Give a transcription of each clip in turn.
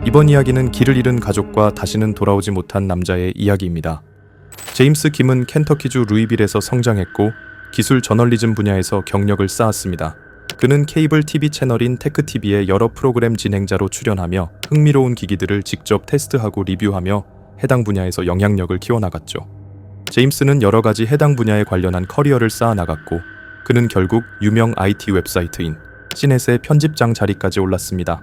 이번 이야기는 길을 잃은 가족과 다시는 돌아오지 못한 남자의 이야기입니다. 제임스 김은 켄터키주 루이빌에서 성장했고 기술 저널리즘 분야에서 경력을 쌓았습니다. 그는 케이블 TV 채널인 테크TV의 여러 프로그램 진행자로 출연하며 흥미로운 기기들을 직접 테스트하고 리뷰하며 해당 분야에서 영향력을 키워나갔죠. 제임스는 여러 가지 해당 분야에 관련한 커리어를 쌓아나갔고 그는 결국 유명 IT 웹사이트인 시넷의 편집장 자리까지 올랐습니다.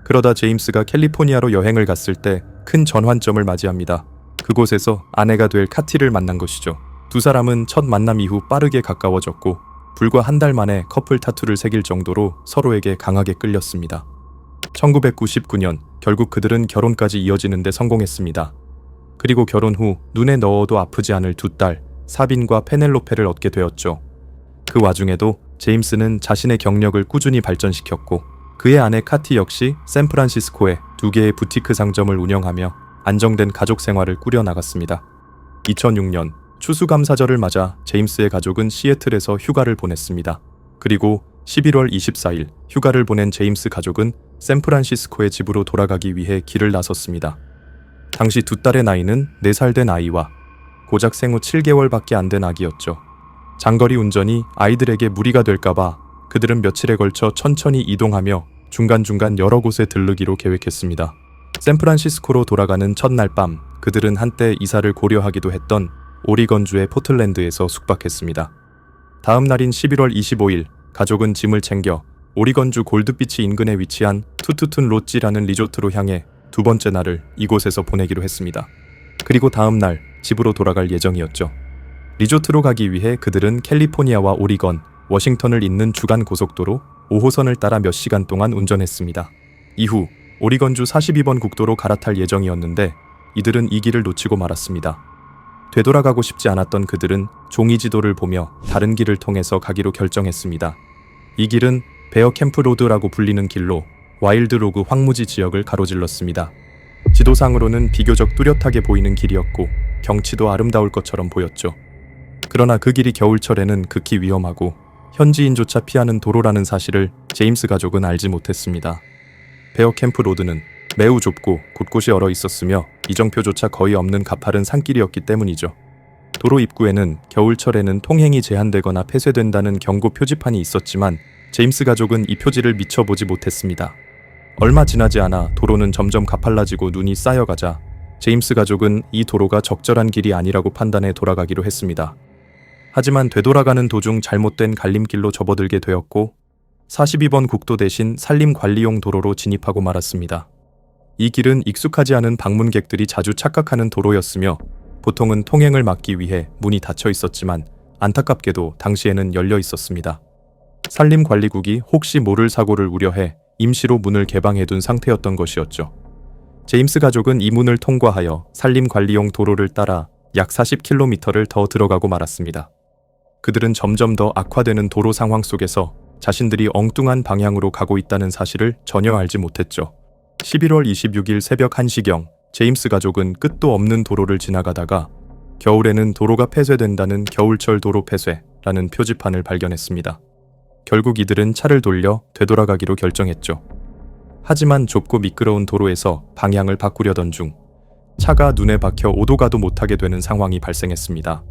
그러다 제임스가 캘리포니아로 여행을 갔을 때 큰 전환점을 맞이합니다. 그곳에서 아내가 될 카티를 만난 것이죠. 두 사람은 첫 만남 이후 빠르게 가까워졌고 불과 한 달 만에 커플 타투를 새길 정도로 서로에게 강하게 끌렸습니다. 1999년 결국 그들은 결혼까지 이어지는 데 성공했습니다. 그리고 결혼 후 눈에 넣어도 아프지 않을 두 딸 사빈과 페넬로페를 얻게 되었죠. 그 와중에도 제임스는 자신의 경력을 꾸준히 발전시켰고 그의 아내 카티 역시 샌프란시스코에 2개의 부티크 상점을 운영하며 안정된 가족 생활을 꾸려나갔습니다. 2006년 추수감사절을 맞아 제임스의 가족은 시애틀에서 휴가를 보냈습니다. 그리고 11월 24일 휴가를 보낸 제임스 가족은 샌프란시스코의 집으로 돌아가기 위해 길을 나섰습니다. 당시 두 딸의 나이는 4살 된 아이와 고작 생후 7개월밖에 안 된 아기였죠. 장거리 운전이 아이들에게 무리가 될까봐 그들은 며칠에 걸쳐 천천히 이동하며 중간중간 여러 곳에 들르기로 계획했습니다. 샌프란시스코로 돌아가는 첫날 밤 그들은 한때 이사를 고려하기도 했던 오리건주의 포틀랜드에서 숙박했습니다. 다음 날인 11월 25일 가족은 짐을 챙겨 오리건주 골드비치 인근에 위치한 투투툰 롯지라는 리조트로 향해 두 번째 날을 이곳에서 보내기로 했습니다. 그리고 다음 날 집으로 돌아갈 예정이었죠. 리조트로 가기 위해 그들은 캘리포니아와 오리건, 워싱턴을 잇는 주간 고속도로 5호선을 따라 몇 시간 동안 운전했습니다. 이후 오리건주 42번 국도로 갈아탈 예정이었는데 이들은 이 길을 놓치고 말았습니다. 되돌아가고 싶지 않았던 그들은 종이 지도를 보며 다른 길을 통해서 가기로 결정했습니다. 이 길은 베어 캠프 로드라고 불리는 길로 와일드 로그 황무지 지역을 가로질렀습니다. 지도상으로는 비교적 뚜렷하게 보이는 길이었고 경치도 아름다울 것처럼 보였죠. 그러나 그 길이 겨울철에는 극히 위험하고 현지인조차 피하는 도로라는 사실을 제임스 가족은 알지 못했습니다. 베어 캠프 로드는 매우 좁고 곳곳이 얼어 있었으며 이정표조차 거의 없는 가파른 산길이었기 때문이죠. 도로 입구에는 겨울철에는 통행이 제한되거나 폐쇄된다는 경고 표지판이 있었지만 제임스 가족은 이 표지를 미처 보지 못했습니다. 얼마 지나지 않아 도로는 점점 가팔라지고 눈이 쌓여가자 제임스 가족은 이 도로가 적절한 길이 아니라고 판단해 돌아가기로 했습니다. 하지만 되돌아가는 도중 잘못된 갈림길로 접어들게 되었고 42번 국도 대신 산림관리용 도로로 진입하고 말았습니다. 이 길은 익숙하지 않은 방문객들이 자주 착각하는 도로였으며 보통은 통행을 막기 위해 문이 닫혀 있었지만 안타깝게도 당시에는 열려 있었습니다. 산림관리국이 혹시 모를 사고를 우려해 임시로 문을 개방해둔 상태였던 것이었죠. 제임스 가족은 이 문을 통과하여 산림관리용 도로를 따라 약 40km를 더 들어가고 말았습니다. 그들은 점점 더 악화되는 도로 상황 속에서 자신들이 엉뚱한 방향으로 가고 있다는 사실을 전혀 알지 못했죠. 11월 26일 새벽 1시경 제임스 가족은 끝도 없는 도로를 지나가다가 겨울에는 도로가 폐쇄된다는 겨울철 도로 폐쇄라는 표지판을 발견했습니다. 결국 이들은 차를 돌려 되돌아가기로 결정했죠. 하지만 좁고 미끄러운 도로에서 방향을 바꾸려던 중 차가 눈에 박혀 오도 가도 못하게 되는 상황이 발생했습니다.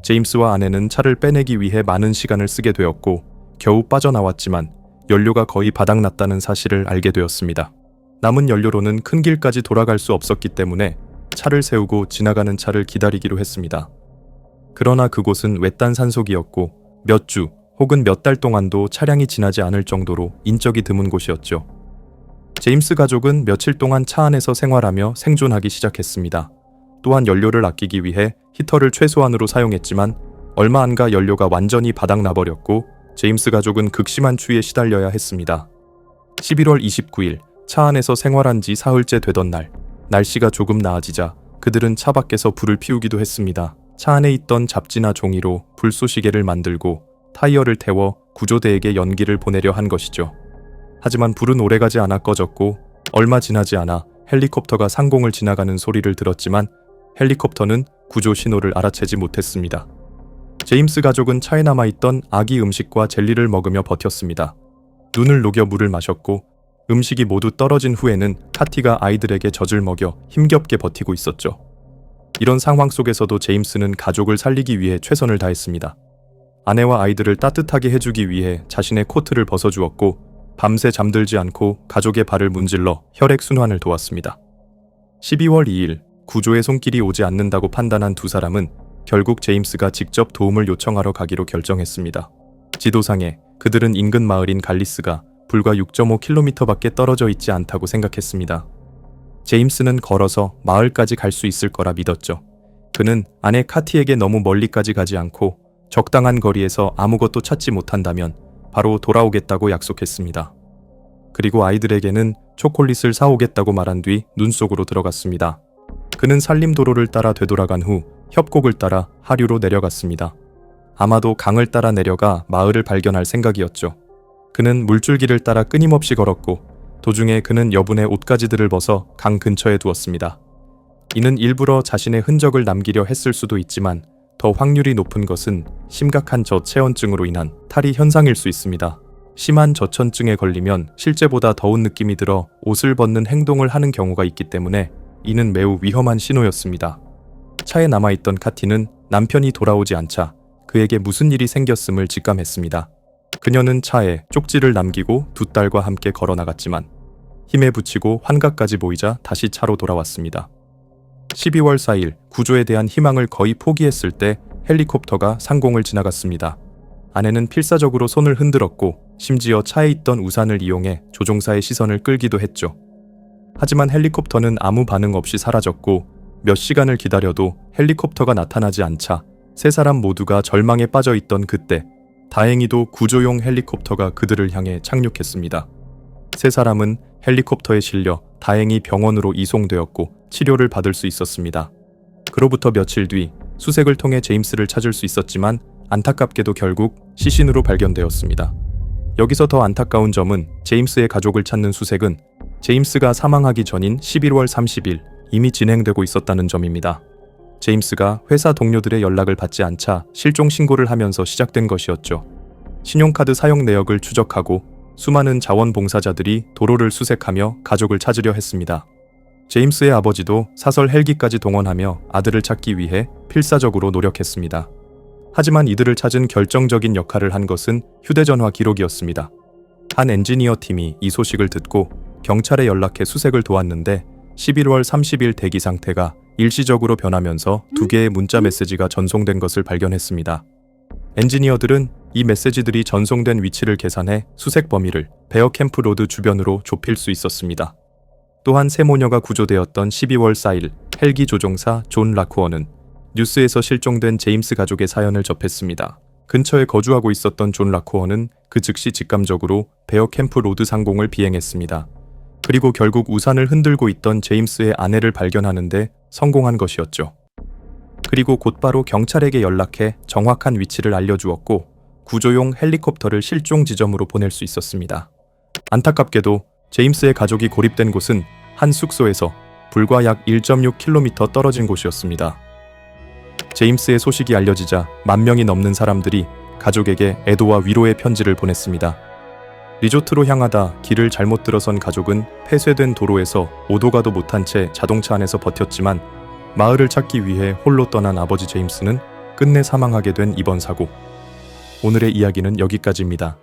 제임스와 아내는 차를 빼내기 위해 많은 시간을 쓰게 되었고 겨우 빠져나왔지만 연료가 거의 바닥났다는 사실을 알게 되었습니다. 남은 연료로는 큰 길까지 돌아갈 수 없었기 때문에 차를 세우고 지나가는 차를 기다리기로 했습니다. 그러나 그곳은 외딴 산속이었고 몇 주 혹은 몇 달 동안도 차량이 지나지 않을 정도로 인적이 드문 곳이었죠. 제임스 가족은 며칠 동안 차 안에서 생활하며 생존하기 시작했습니다. 또한 연료를 아끼기 위해 히터를 최소한으로 사용했지만 얼마 안 가 연료가 완전히 바닥나버렸고 제임스 가족은 극심한 추위에 시달려야 했습니다. 11월 29일 차 안에서 생활한 지 사흘째 되던 날, 날씨가 조금 나아지자 그들은 차 밖에서 불을 피우기도 했습니다. 차 안에 있던 잡지나 종이로 불쏘시개를 만들고 타이어를 태워 구조대에게 연기를 보내려 한 것이죠. 하지만 불은 오래가지 않아 꺼졌고 얼마 지나지 않아 헬리콥터가 상공을 지나가는 소리를 들었지만 헬리콥터는 구조 신호를 알아채지 못했습니다. 제임스 가족은 차에 남아있던 아기 음식과 젤리를 먹으며 버텼습니다. 눈을 녹여 물을 마셨고 음식이 모두 떨어진 후에는 카티가 아이들에게 젖을 먹여 힘겹게 버티고 있었죠. 이런 상황 속에서도 제임스는 가족을 살리기 위해 최선을 다했습니다. 아내와 아이들을 따뜻하게 해주기 위해 자신의 코트를 벗어주었고 밤새 잠들지 않고 가족의 발을 문질러 혈액순환을 도왔습니다. 12월 2일 구조의 손길이 오지 않는다고 판단한 두 사람은 결국 제임스가 직접 도움을 요청하러 가기로 결정했습니다. 지도상에 그들은 인근 마을인 갈리스가 불과 6.5km밖에 떨어져 있지 않다고 생각했습니다. 제임스는 걸어서 마을까지 갈 수 있을 거라 믿었죠. 그는 아내 카티에게 너무 멀리까지 가지 않고 적당한 거리에서 아무것도 찾지 못한다면 바로 돌아오겠다고 약속했습니다. 그리고 아이들에게는 초콜릿을 사오겠다고 말한 뒤 눈 속으로 들어갔습니다. 그는 산림도로를 따라 되돌아간 후 협곡을 따라 하류로 내려갔습니다. 아마도 강을 따라 내려가 마을을 발견할 생각이었죠. 그는 물줄기를 따라 끊임없이 걸었고 도중에 그는 여분의 옷가지들을 벗어 강 근처에 두었습니다. 이는 일부러 자신의 흔적을 남기려 했을 수도 있지만 더 확률이 높은 것은 심각한 저체온증으로 인한 탈이 현상일 수 있습니다. 심한 저천증에 걸리면 실제보다 더운 느낌이 들어 옷을 벗는 행동을 하는 경우가 있기 때문에 이는 매우 위험한 신호였습니다. 차에 남아있던 카티는 남편이 돌아오지 않자 그에게 무슨 일이 생겼음을 직감했습니다. 그녀는 차에 쪽지를 남기고 두 딸과 함께 걸어 나갔지만 힘에 부치고 환각까지 보이자 다시 차로 돌아왔습니다. 12월 4일 구조에 대한 희망을 거의 포기했을 때 헬리콥터가 상공을 지나갔습니다. 아내는 필사적으로 손을 흔들었고 심지어 차에 있던 우산을 이용해 조종사의 시선을 끌기도 했죠. 하지만 헬리콥터는 아무 반응 없이 사라졌고 몇 시간을 기다려도 헬리콥터가 나타나지 않자 세 사람 모두가 절망에 빠져 있던 그때 다행히도 구조용 헬리콥터가 그들을 향해 착륙했습니다. 세 사람은 헬리콥터에 실려 다행히 병원으로 이송되었고 치료를 받을 수 있었습니다. 그로부터 며칠 뒤 수색을 통해 제임스를 찾을 수 있었지만 안타깝게도 결국 시신으로 발견되었습니다. 여기서 더 안타까운 점은 제임스의 가족을 찾는 수색은 제임스가 사망하기 전인 11월 30일 이미 진행되고 있었다는 점입니다. 제임스가 회사 동료들의 연락을 받지 않자 실종 신고를 하면서 시작된 것이었죠. 신용카드 사용 내역을 추적하고 수많은 자원봉사자들이 도로를 수색하며 가족을 찾으려 했습니다. 제임스의 아버지도 사설 헬기까지 동원하며 아들을 찾기 위해 필사적으로 노력했습니다. 하지만 이들을 찾은 결정적인 역할을 한 것은 휴대전화 기록이었습니다. 한 엔지니어 팀이 이 소식을 듣고 경찰에 연락해 수색을 도왔는데 11월 30일 대기 상태가 일시적으로 변하면서 두 개의 문자 메시지가 전송된 것을 발견했습니다. 엔지니어들은 이 메시지들이 전송된 위치를 계산해 수색 범위를 베어 캠프 로드 주변으로 좁힐 수 있었습니다. 또한 세 모녀가 구조되었던 12월 4일 헬기 조종사 존 라쿠어는 뉴스에서 실종된 제임스 가족의 사연을 접했습니다. 근처에 거주하고 있었던 존 라쿠어는 그 즉시 직감적으로 베어 캠프 로드 상공을 비행했습니다. 그리고 결국 우산을 흔들고 있던 제임스의 아내를 발견하는데 성공한 것이었죠. 그리고 곧바로 경찰에게 연락해 정확한 위치를 알려주었고 구조용 헬리콥터를 실종 지점으로 보낼 수 있었습니다. 안타깝게도 제임스의 가족이 고립된 곳은 한 숙소에서 불과 약 1.6km 떨어진 곳이었습니다. 제임스의 소식이 알려지자 10,000명이 넘는 사람들이 가족에게 애도와 위로의 편지를 보냈습니다. 리조트로 향하다 길을 잘못 들어선 가족은 폐쇄된 도로에서 오도 가도 못한 채 자동차 안에서 버텼지만 마을을 찾기 위해 홀로 떠난 아버지 제임스는 끝내 사망하게 된 이번 사고. 오늘의 이야기는 여기까지입니다.